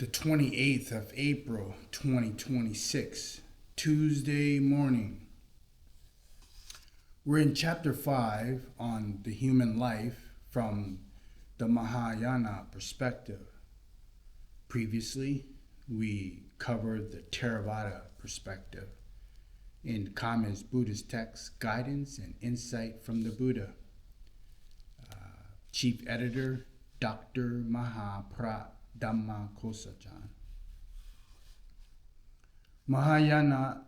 the 28th of April 2026, Tuesday morning. We're in chapter 5 on the human life from the Mahayana perspective. Previously, we covered the Theravada perspective in Kamen's Buddhist text, Guidance and Insight from the Buddha. Chief Editor, Dr. Mahaprat Dhammakosajan. Mahayana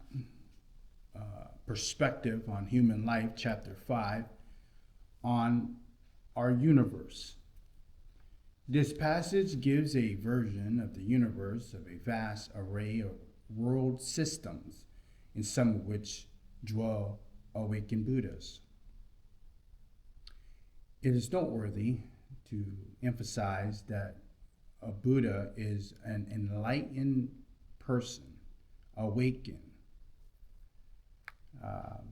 perspective on human life, chapter 5, on our universe. This passage gives a version of the universe of a vast array of world systems, in some of which dwell awakened Buddhas. It is noteworthy to emphasize that a Buddha is an enlightened person, awakened.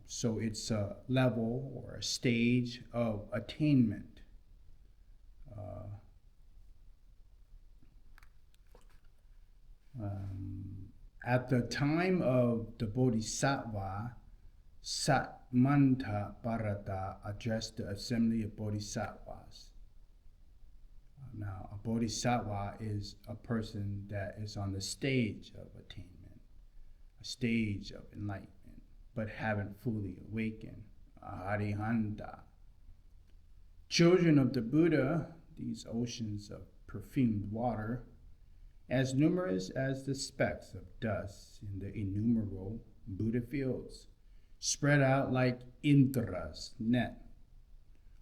So it's a level or a stage of attainment. At the time of the Bodhisattva, Satmanta Bharata addressed the assembly of Bodhisattvas. Now, a Bodhisattva is a person that is on the stage of attainment, a stage of enlightenment, but haven't fully awakened, a Arihanta. Children of the Buddha, these oceans of perfumed water, as numerous as the specks of dust in the innumerable Buddha fields, spread out like Indra's net,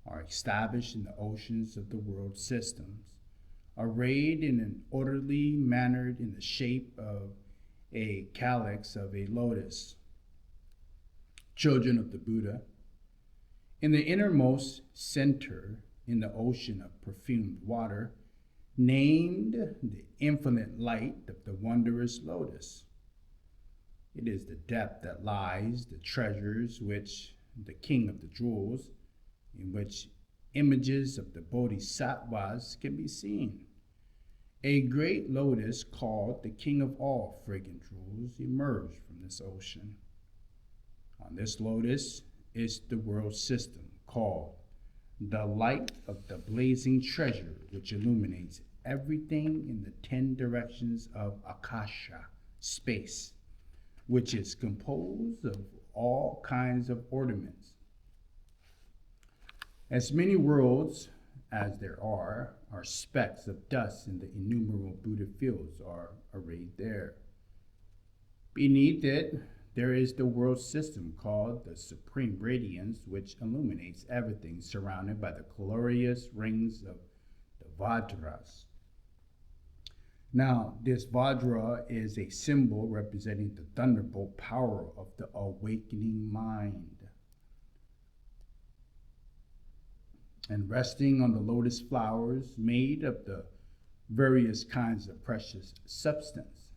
are established in the oceans of the world systems, arrayed in an orderly manner in the shape of a calyx of a lotus. Children of the Buddha, in the innermost center in the ocean of perfumed water, named the infinite light of the wondrous lotus. It is the depth that lies the treasures which the king of the jewels, in which images of the bodhisattvas can be seen. A great lotus called the king of all fragrant jewels emerged from this ocean. On this lotus is the world system called the light of the blazing treasure, which illuminates everything in the 10 directions of Akasha, space, which is composed of all kinds of ornaments. As many worlds as there are specks of dust in the innumerable Buddha fields are arrayed there. Beneath it, there is the world system called the Supreme Radiance, which illuminates everything, surrounded by the glorious rings of the Vajras. Now, this Vajra is a symbol representing the thunderbolt power of the awakening mind. And resting on the lotus flowers made of the various kinds of precious substance.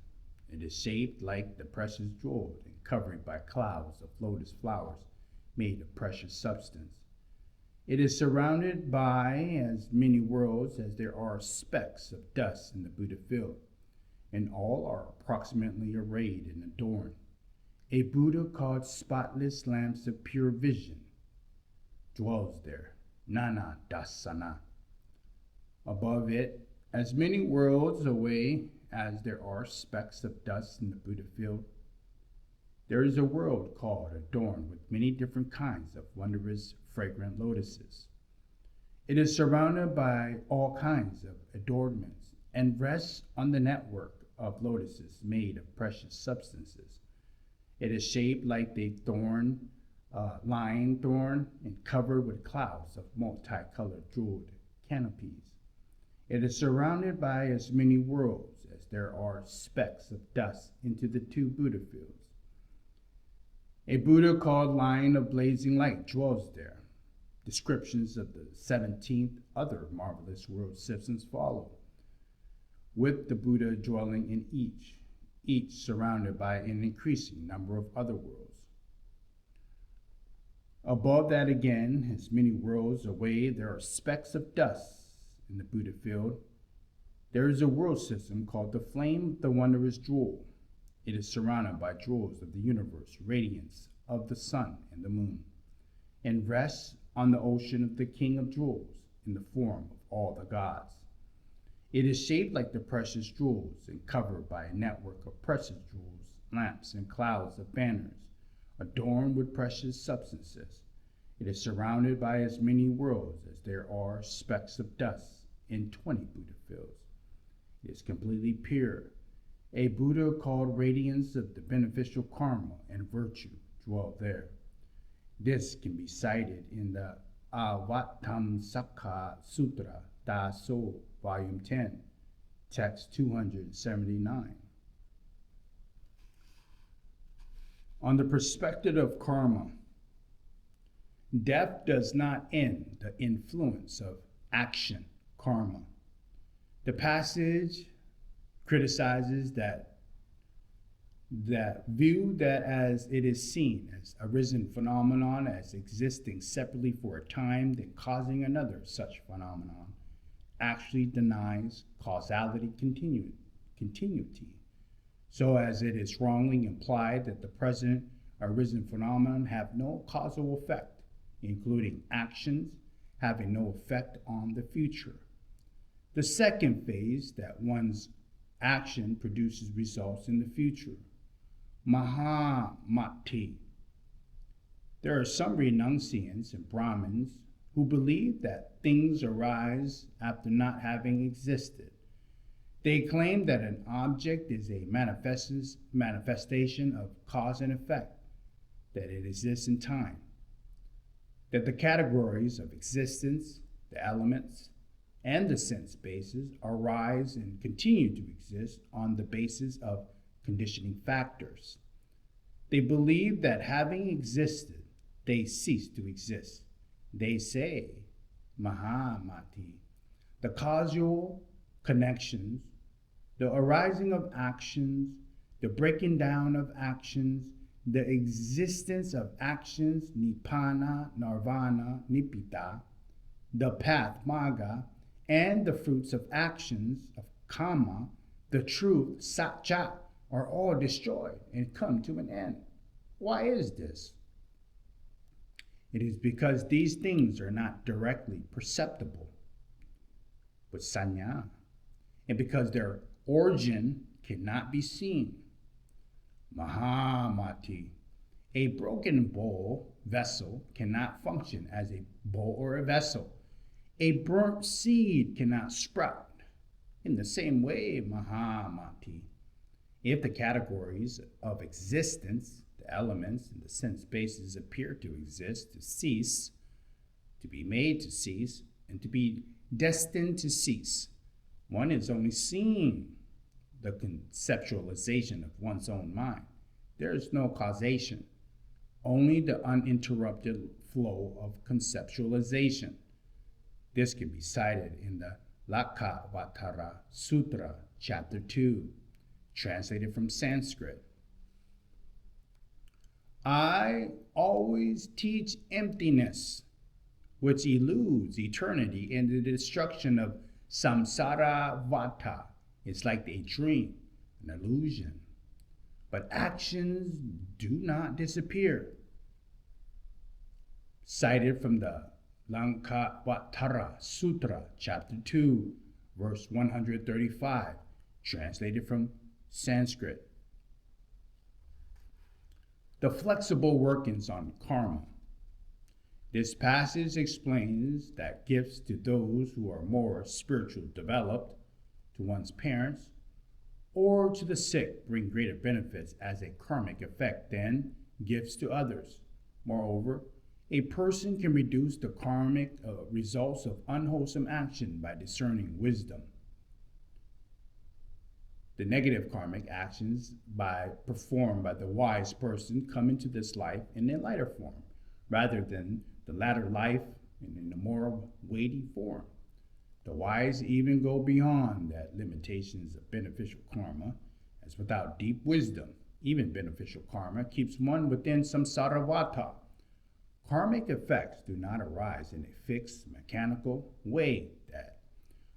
It is shaped like the precious jewel and covered by clouds of lotus flowers made of precious substance. It is surrounded by as many worlds as there are specks of dust in the Buddha field, and all are approximately arrayed and adorned. A Buddha called Spotless Lamps of Pure Vision dwells there, Nana Dasana. Above it, as many worlds away as there are specks of dust in the Buddha field, there is a world called adorned with many different kinds of wondrous fragrant lotuses. It is surrounded by all kinds of adornments and rests on the network of lotuses made of precious substances. It is shaped like a lion thorn and covered with clouds of multicolored jeweled canopies. It is surrounded by as many worlds as there are specks of dust into the 2 Buddha fields. A Buddha called Lion of Blazing Light dwells there. Descriptions of the 17th other marvelous world systems follow, with the Buddha dwelling in each surrounded by an increasing number of other worlds. Above that again, as many worlds away, there are specks of dust in the Buddha field. There is a world system called the Flame of the Wondrous Jewel. It is surrounded by jewels of the universe, radiance of the sun and the moon, and rests on the ocean of the King of Jewels in the form of all the gods. It is shaped like the precious jewels and covered by a network of precious jewels, lamps, and clouds of banners, adorned with precious substances. It is surrounded by as many worlds as there are specks of dust in 20 Buddha fields. It is completely pure. A Buddha called radiance of the beneficial karma and virtue dwell there. This can be cited in the Avatamsaka Sutra, Da So, Volume 10, Text 279. On the perspective of karma, death does not end the influence of action, karma. The passage criticizes that view that as it is seen as a risen phenomenon as existing separately for a time, then causing another such phenomenon, actually denies causality continuity, so as it is wrongly implied that the present arisen phenomenon have no causal effect, including actions having no effect on the future. The second phase, that one's action produces results in the future. Mahamati. There are some renunciants and Brahmins who believe that things arise after not having existed. They claim that an object is a manifestation of cause and effect, that it exists in time, that the categories of existence, the elements, and the sense bases arise and continue to exist on the basis of conditioning factors. They believe that having existed, they cease to exist. They say, Mahamati, the causal connections, the arising of actions, the breaking down of actions, the existence of actions, Nibbana, Nirvana, Nibbida, the path, Magga, and the fruits of actions, of Kama, the truth, Satcha, are all destroyed and come to an end. Why is this? It is because these things are not directly perceptible with sanya, and because their origin cannot be seen. Mahamati, a broken bowl vessel cannot function as a bowl or a vessel. A burnt seed cannot sprout. In the same way, Mahamati, if the categories of existence, the elements and the sense bases appear to exist, to cease, to be made to cease, and to be destined to cease, one is only seeing the conceptualization of one's own mind. There is no causation, only the uninterrupted flow of conceptualization. This can be cited in the Lakkavatara Sutra, Chapter 2, translated from Sanskrit. I always teach emptiness, which eludes eternity and the destruction of samsara vata. It's like a dream, an illusion. But actions do not disappear. Cited from the Lankavatara Sutra, Chapter 2, verse 135, translated from Sanskrit. The flexible workings on karma. This passage explains that gifts to those who are more spiritually developed, to one's parents, or to the sick bring greater benefits as a karmic effect than gifts to others. Moreover, a person can reduce the karmic results of unwholesome action by discerning wisdom. The negative karmic actions performed by the wise person come into this life in a lighter form, rather than the latter life in a more weighty form. The wise even go beyond that limitations of beneficial karma, as without deep wisdom, even beneficial karma keeps one within samsara vata. Karmic effects do not arise in a fixed, mechanical way that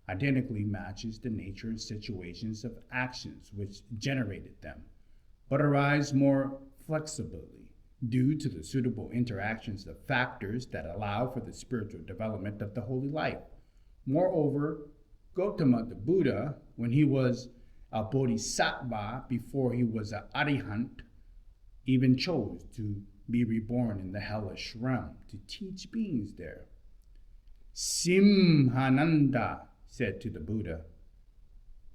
identically matches the nature and situations of actions which generated them, but arise more flexibly due to the suitable interactions of factors that allow for the spiritual development of the holy life. Moreover, Gautama the Buddha, when he was a bodhisattva before he was an arihant, even chose to be reborn in the hellish realm to teach beings there. Simhananda said to the Buddha,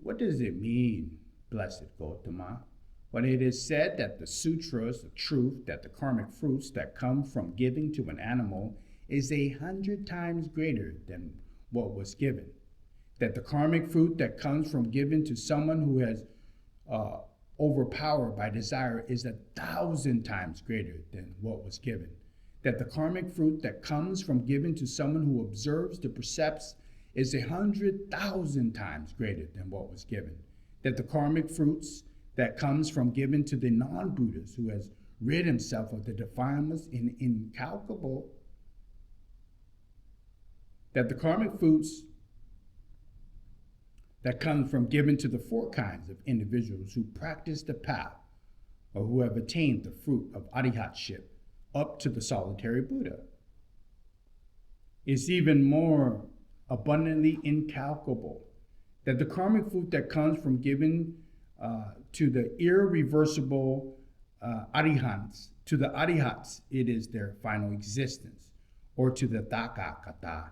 "What does it mean, blessed Gautama, when it is said that the sutras of truth, that the karmic fruits that come from giving to an animal is 100 times greater than what was given? That the karmic fruit that comes from giving to someone who has overpowered by desire is 1,000 times greater than what was given? That the karmic fruit that comes from giving to someone who observes the precepts is 100,000 times greater than what was given? That the karmic fruits that comes from giving to the non-Buddhas who has rid himself of the defilements in incalculable, that the karmic fruits that come from giving to the 4 kinds of individuals who practice the path or who have attained the fruit of arihatship up to the solitary Buddha is even more abundantly incalculable. That the karmic fruit that comes from giving to the irreversible arihants, to the arihats, it is their final existence, or to the Tathagata,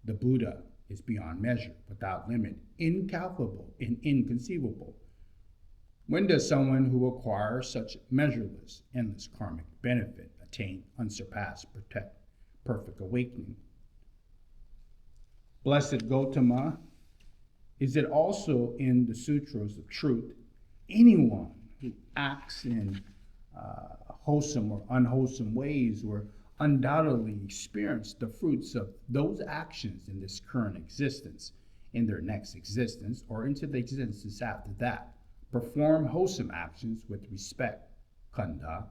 the Buddha, is beyond measure, without limit, incalculable, and inconceivable. When does someone who acquires such measureless, endless karmic benefit attain unsurpassed, perfect awakening? Blessed Gautama, is it also in the sutras of truth, anyone who acts in wholesome or unwholesome ways will undoubtedly experience the fruits of those actions in this current existence, in their next existence, or into the existence after that? Perform wholesome actions with respect, Kanda.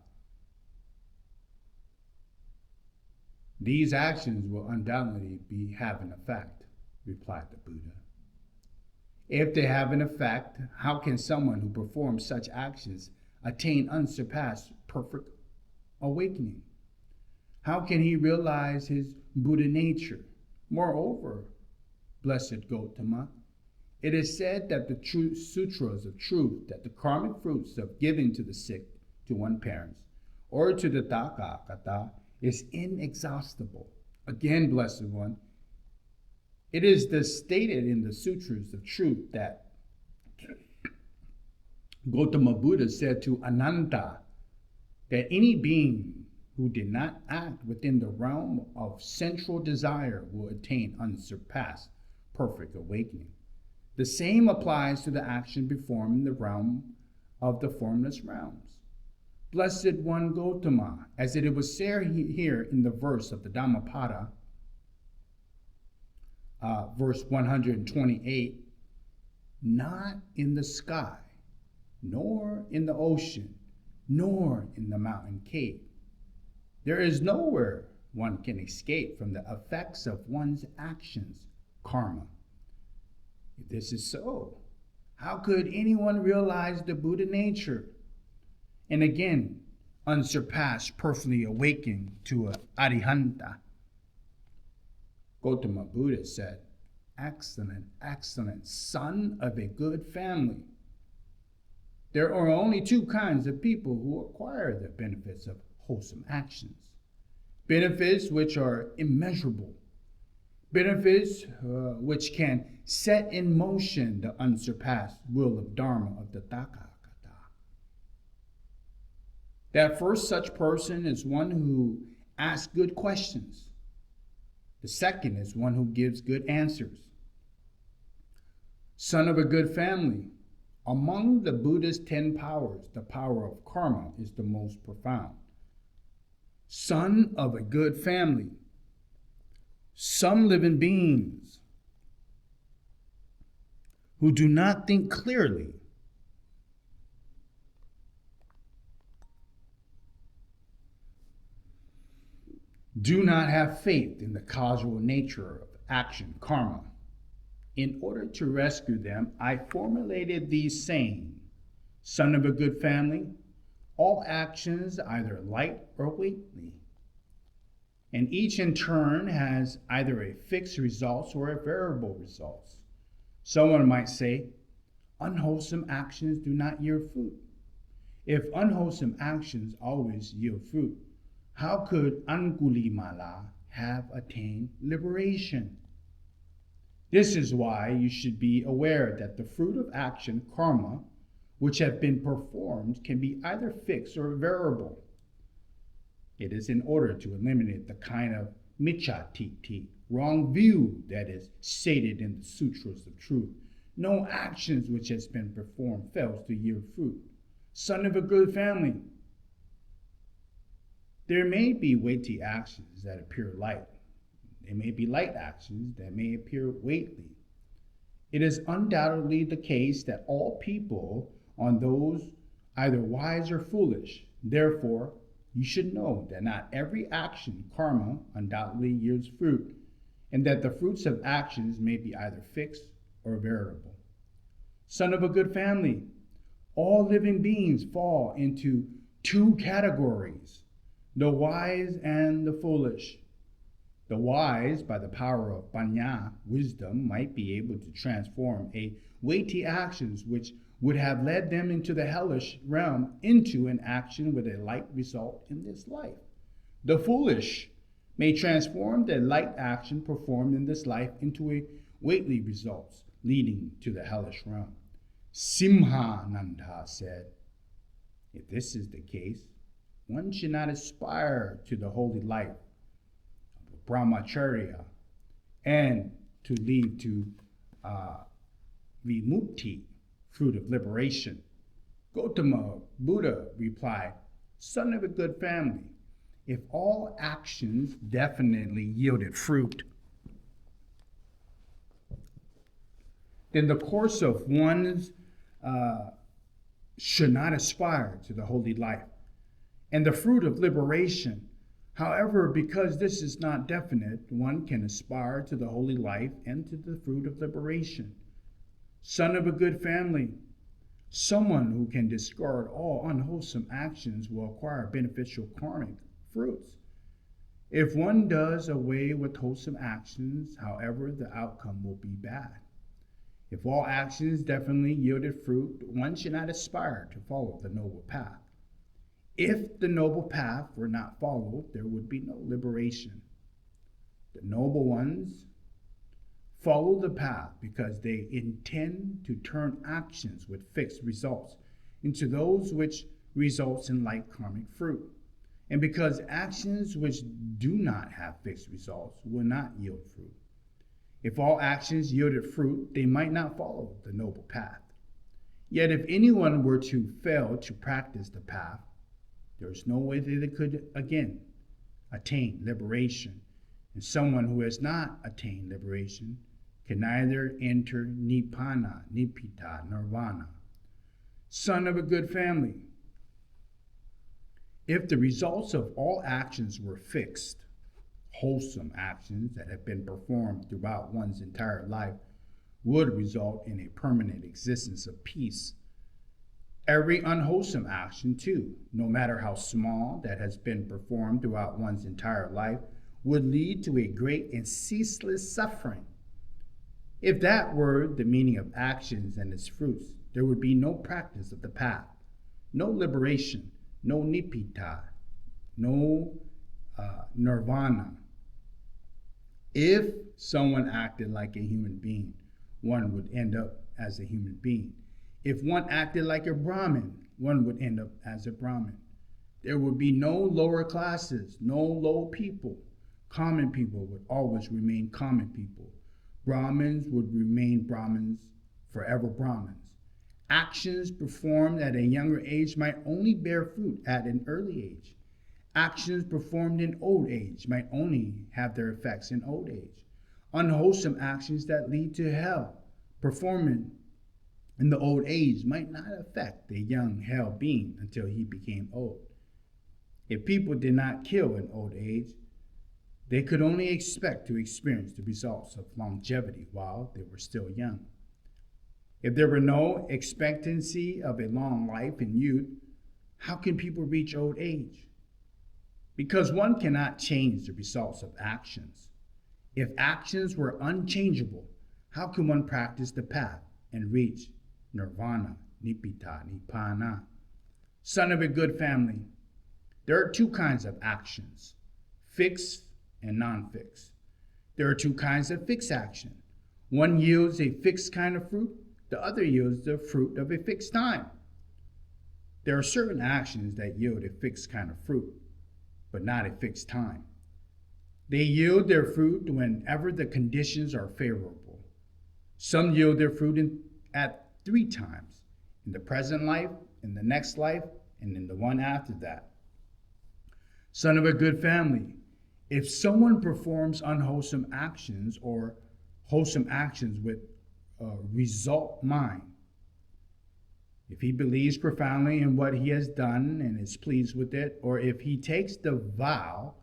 These actions will undoubtedly have an effect, replied the Buddha. If they have an effect, how can someone who performs such actions attain unsurpassed perfect awakening? How can he realize his Buddha nature? Moreover, blessed Gautama, it is said that the sutras of truth, that the karmic fruits of giving to the sick, to one parents, or to the Tathagata, is inexhaustible. Again, blessed one, it is stated in the sutras of truth that Gautama Buddha said to Ananta that any being who did not act within the realm of central desire will attain unsurpassed perfect awakening. The same applies to the action performed in the realm of the formless realms. Blessed one Gautama, as it was said here in the verse of the Dhammapada, verse 128, not in the sky, nor in the ocean, nor in the mountain cave. There is nowhere one can escape from the effects of one's actions, karma. If this is so, how could anyone realize the Buddha nature and again unsurpassed, perfectly awaken to an arihanta? Gautama Buddha said, "Excellent, excellent, son of a good family. There are only 2 kinds of people who acquire the benefits of wholesome actions. Benefits which are immeasurable. Benefits which can set in motion the unsurpassed will of Dharma of the Tathagata. That first such person is one who asks good questions. The second is one who gives good answers. Son of a good family, among the Buddha's 10 powers, the power of karma is the most profound. Son of a good family. Some living beings who do not think clearly do not have faith in the causal nature of action, karma, In order to rescue them, I formulated these sayings: son of a good family, all actions either light or weighty, and each in turn has either a fixed result or a variable result. Someone might say, unwholesome actions do not yield fruit. If unwholesome actions always yield fruit, how could Angulimala have attained liberation? This is why you should be aware that the fruit of action, karma, which have been performed, can be either fixed or variable. It is in order to eliminate the kind of michatitti, wrong view that is stated in the Sutras of Truth. No actions which has been performed fails to yield fruit. Son of a good family. There may be weighty actions that appear light. There may be light actions that may appear weighty. It is undoubtedly the case that all people are those either wise or foolish. Therefore, you should know that not every action, karma, undoubtedly yields fruit, and that the fruits of actions may be either fixed or variable. Son of a good family, all living beings fall into two categories: the wise and the foolish. The wise, by the power of panya, wisdom, might be able to transform a weighty actions which would have led them into the hellish realm into an action with a light result in this life. The foolish may transform the light action performed in this life into a weighty result, leading to the hellish realm. Simhananda said, if this is the case, one should not aspire to the holy life of brahmacharya and to lead to vimukti, fruit of liberation. Gautama Buddha replied, son of a good family, if all actions definitely yielded fruit, then the course of one's should not aspire to the holy life and the fruit of liberation. However, because this is not definite, one can aspire to the holy life and to the fruit of liberation. Son of a good family, someone who can discard all unwholesome actions will acquire beneficial karmic fruits. If one does away with wholesome actions, however, the outcome will be bad. If all actions definitely yielded fruit, one should not aspire to follow the noble path. If the noble path were not followed, there would be no liberation. The noble ones follow the path because they intend to turn actions with fixed results into those which results in light karmic fruit. And because actions which do not have fixed results will not yield fruit. If all actions yielded fruit, they might not follow the noble path. Yet if anyone were to fail to practice the path, there is no way that they could again attain liberation. And someone who has not attained liberation can neither enter nibbana, nibbita, nirvana. Son of a good family, if the results of all actions were fixed, wholesome actions that have been performed throughout one's entire life would result in a permanent existence of peace. Every unwholesome action, too, no matter how small, that has been performed throughout one's entire life would lead to a great and ceaseless suffering. If that were the meaning of actions and its fruits, there would be no practice of the path, no liberation, no nibbita, no nirvana. If someone acted like a human being, one would end up as a human being. If one acted like a Brahmin, one would end up as a Brahmin. There would be no lower classes, no low people. Common people would always remain common people. Brahmins would remain Brahmins, forever Brahmins. Actions performed at a younger age might only bear fruit at an early age. Actions performed in old age might only have their effects in old age. Unwholesome actions that lead to hell, performing in the old age, might not affect the young hell being until he became old. If people did not kill in old age, They could only expect to experience the results of longevity while they were still young. If there were no expectancy of a long life in youth, how can people reach old age? Because one cannot change the results of actions. If actions were unchangeable, how can one practice the path and reach nirvana, nibbana? Son of a good family, there are two kinds of actions, fixed and non-fixed. There are two kinds of fixed action. One yields a fixed kind of fruit, the other yields the fruit of a fixed time. There are certain actions that yield a fixed kind of fruit, but not a fixed time. They yield their fruit whenever the conditions are favorable. Some yield their fruit at 3 times, in the present life, in the next life, and in the one after that. Son of a good family, if someone performs unwholesome actions or wholesome actions with result mind, if he believes profoundly in what he has done and is pleased with it, or if he takes the vow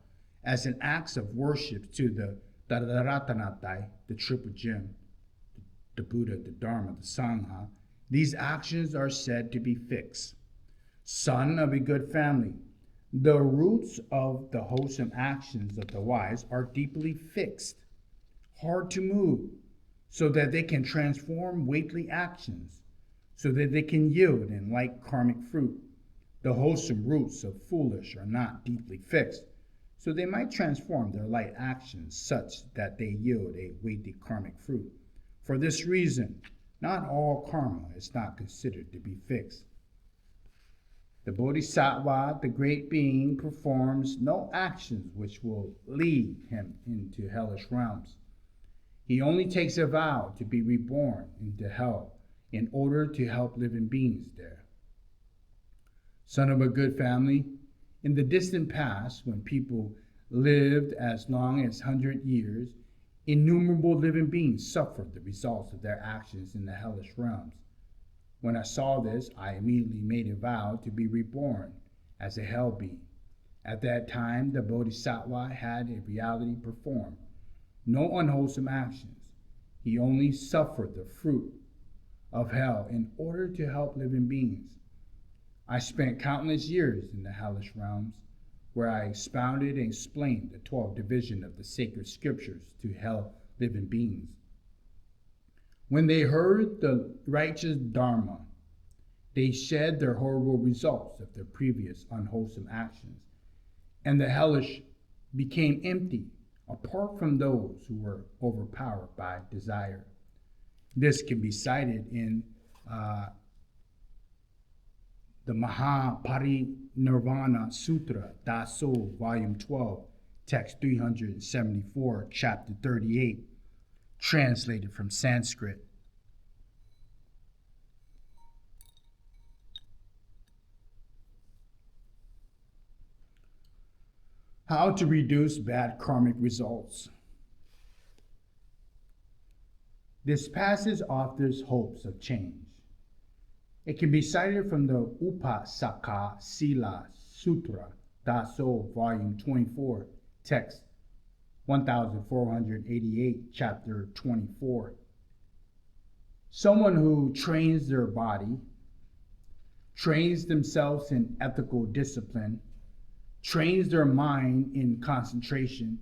as an act of worship to the Tathagata, the triple gem, the Buddha, the Dharma, the Sangha, these actions are said to be fixed. Son of a good family, the roots of the wholesome actions of the wise are deeply fixed, hard to move, so that they can transform weighty actions, so that they can yield in like karmic fruit. The wholesome roots of foolish are not deeply fixed, so they might transform their light actions such that they yield a weighty karmic fruit. For this reason, not all karma is not considered to be fixed. The Bodhisattva, the great being, performs no actions which will lead him into hellish realms. He only takes a vow to be reborn into hell in order to help living beings there. Son of a good family, in the distant past, when people lived as long as 100 years, innumerable living beings suffered the results of their actions in the hellish realms. When I saw this, I immediately made a vow to be reborn as a hell being. At that time, the Bodhisattva had in reality performed no unwholesome actions. He only suffered the fruit of hell in order to help living beings. I spent countless years in the hellish realms, where I expounded and explained the 12th division of the sacred scriptures to hell living beings. When they heard the righteous Dharma, they shed their horrible results of their previous unwholesome actions, and the hellish became empty, apart from those who were overpowered by desire. This can be cited in the Mahaparinirvana Sutra, Daso, Volume 12, Text 374, Chapter 38, translated from Sanskrit. How to reduce bad karmic results. This passage offers hopes of change. It can be cited from the Upasaka Sila Sutra, Daso, Volume 24, Text 1488, Chapter 24. Someone who trains their body, trains themselves in ethical discipline, trains their mind in concentration,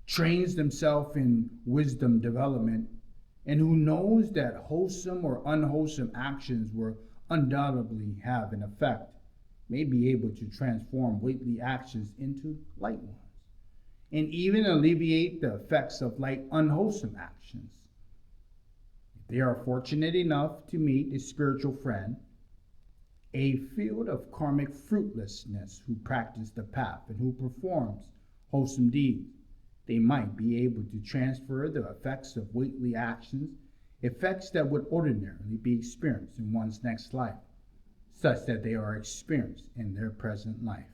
trains themselves in wisdom development, and who knows that wholesome or unwholesome actions will undoubtedly have an effect, may be able to transform weighty actions into light ones, and even alleviate the effects of light unwholesome actions. If they are fortunate enough to meet a spiritual friend, a field of karmic fruitlessness who practices the path and who performs wholesome deeds, they might be able to transfer the effects of weighty actions, effects that would ordinarily be experienced in one's next life, such that they are experienced in their present life.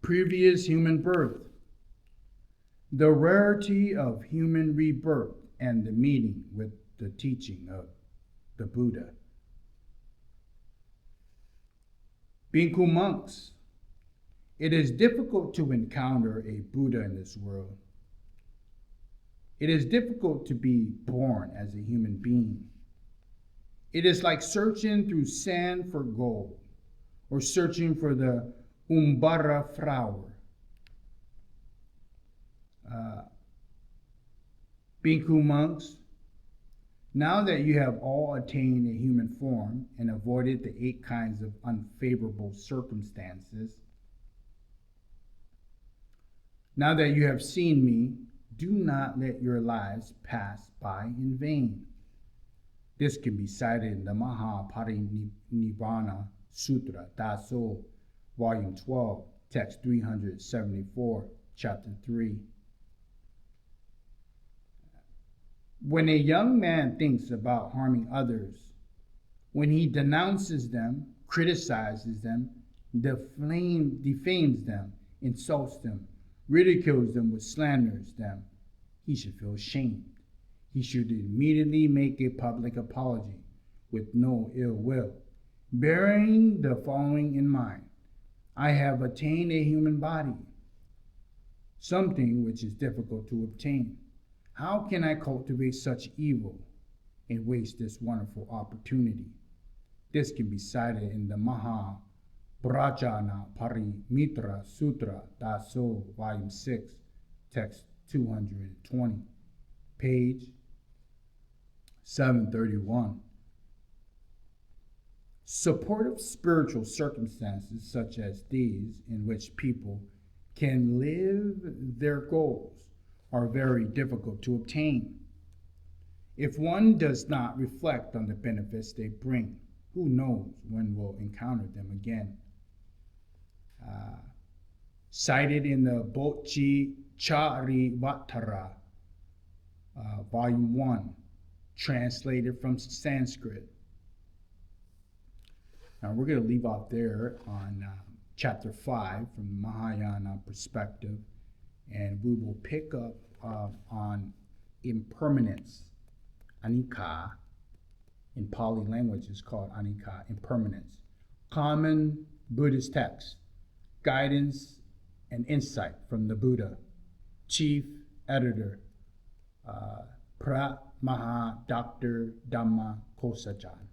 Previous human birth. The rarity of human rebirth and the meeting with the teaching of the Buddha. Bhikkhu monks. It is difficult to encounter a Buddha in this world. It is difficult to be born as a human being. It is like searching through sand for gold or searching for the umbara flower. Bhikkhu monks, now that you have all attained a human form and avoided the 8 kinds of unfavorable circumstances, now that you have seen me, do not let your lives pass by in vain. This can be cited in the Mahaparinibbana Sutra, Daso, Volume 12, Text 374, Chapter 3. When a young man thinks about harming others, when he denounces them, criticizes them, defames them, insults them, ridicules them, slanders them, he should feel ashamed. He should immediately make a public apology with no ill will, bearing the following in mind: I have attained a human body, something which is difficult to obtain. How can I cultivate such evil and waste this wonderful opportunity? This can be cited in the Mahabrajana Parimitra Sutra, Daso, Volume 6, Text 220, page 731. Supportive spiritual circumstances such as these, in which people can live their goals, are very difficult to obtain. If one does not reflect on the benefits they bring, who knows when we'll encounter them again. Cited in the Bocchi Charivatara, Volume 1, translated from Sanskrit. Now we're going to leave off there on Chapter 5 from the Mahayana perspective, and we will pick up on impermanence. Anicca, in Pali language, is called anicca, impermanence. Common Buddhist text, guidance and insight from the Buddha. Chief Editor, Pra Maha Dr. Dhamma Kosajan.